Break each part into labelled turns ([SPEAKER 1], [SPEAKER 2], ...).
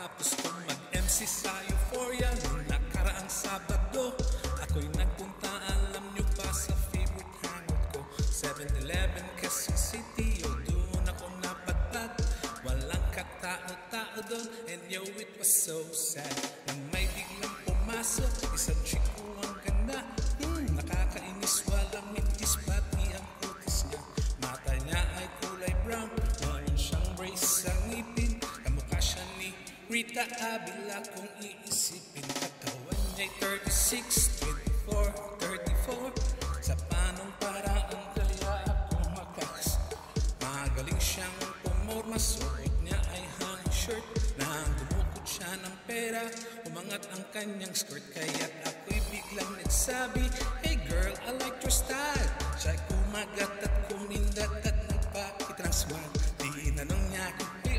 [SPEAKER 1] Pagkatapos kong mag-MC sa Euphoria noong nakaraang Sabado, ako'y nagpunta, alam nyo ba, sa favorite hangout ko, 7-Eleven, Quezon City. O doon ako napadpad, walang katao-tao doon, and yo, it was so sad. Nang may biglang pumasok, isang chiko ang ganda, nakakainis, walang mitis, pati ang kutis niya. Mata niya ay kulay brown, mayroon siyang brace sa ngipin, kamukha siya ni Rita Avila kung iisipin. Katawan niya'y 36, 24, 34, sa panong paraan kaya ako makas. Magaling siyang pumorma, suot niya ay hanging shirt, nang dumukod siya ng pera, umangat ang kanyang skirt. Kaya't ako'y biglang nagsabi, hey girl, I like your style. Siya'y kumagat at kumindat at nagpakit ng smile. Tinanong niya ako, hey,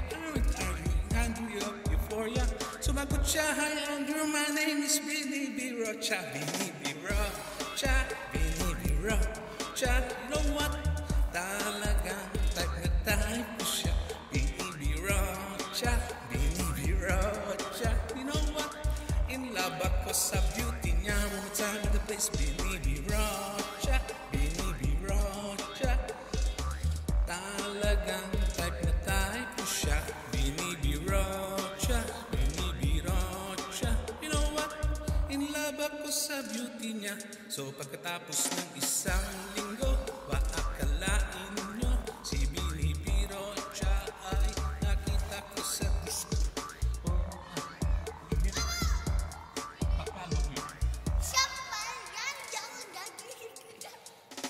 [SPEAKER 1] are you Andrew of Euphoria? Sumagot siya, hi Andrew, my name is Vinny B. Rocha. Vinny B. Rocha, Vinny B. Rocha. You know what? Talagang type na type ko siya. Vinny B. Rocha, Vinny B. Rocha. You know what? In love ako sa beauty niya. One more time in the place, Vinny B. Rocha, Vinny B. Rocha. Talagang type na type ko siya. Vinny B. Rocha, Vinny B. Rocha. You know what? In love ako sa beauty niya. So pagkatapos ng isang linggo, akalain nyo si Vinny B. Rocha ay nakita ko sa disco.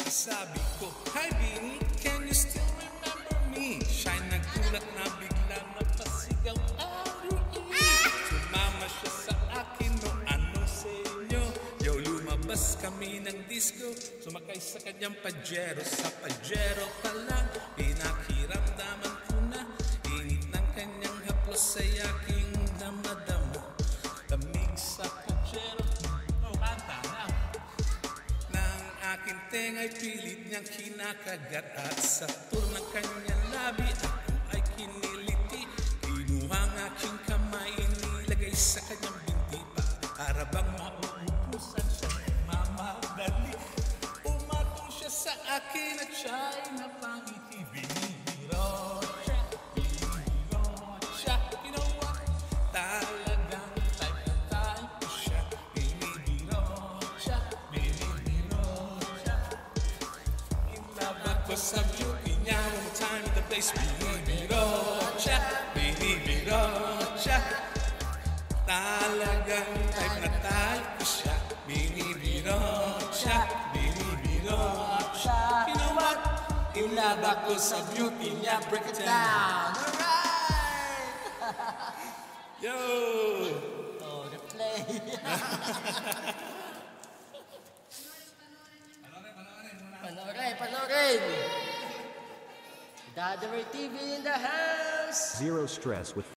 [SPEAKER 1] Sabi ko, hi Vinny, can you still remember me? Siya'y nagulat na bigla napasigaw, Andrew E. Sumama siya sa akin, no anong sa inyo? Yo, lumabas kami ng disco, sumakay sa kanyang Pajero. Sa Pajero pa lang, pinakiramdaman ko na init ng kanyang haplos ay aking damadamo. Lamig sa Pajero, kanta na. Nang aking tenga'y pilit niyang kinakagat, at sa tour ng kanyang labi ako ay kiniliti. Kinuha ang aking kamay, nilagay sa kanyang binti, para bang mauubusan siya ng mamadali. Pumatong siya sa akin at siya'y napangiti. Vinny B. Rocha, Vinny B. Rocha. You know what? Talagang type na type ko siya. Vinny B. Rocha, Vinny B. Rocha. In love ako sa beauty niya. One more time in the place, Vinny B. Rocha, Vinny B. Rocha. Talagang type na type ko siya. Vinny B. Rocha, Vinny B. Rocha. You know what? In love ako sa beauty niya. Break it down.
[SPEAKER 2] Alright!
[SPEAKER 1] Yo!
[SPEAKER 2] Oh, the play. Panorin! Dadaway TV in the house!
[SPEAKER 3] Zero stress with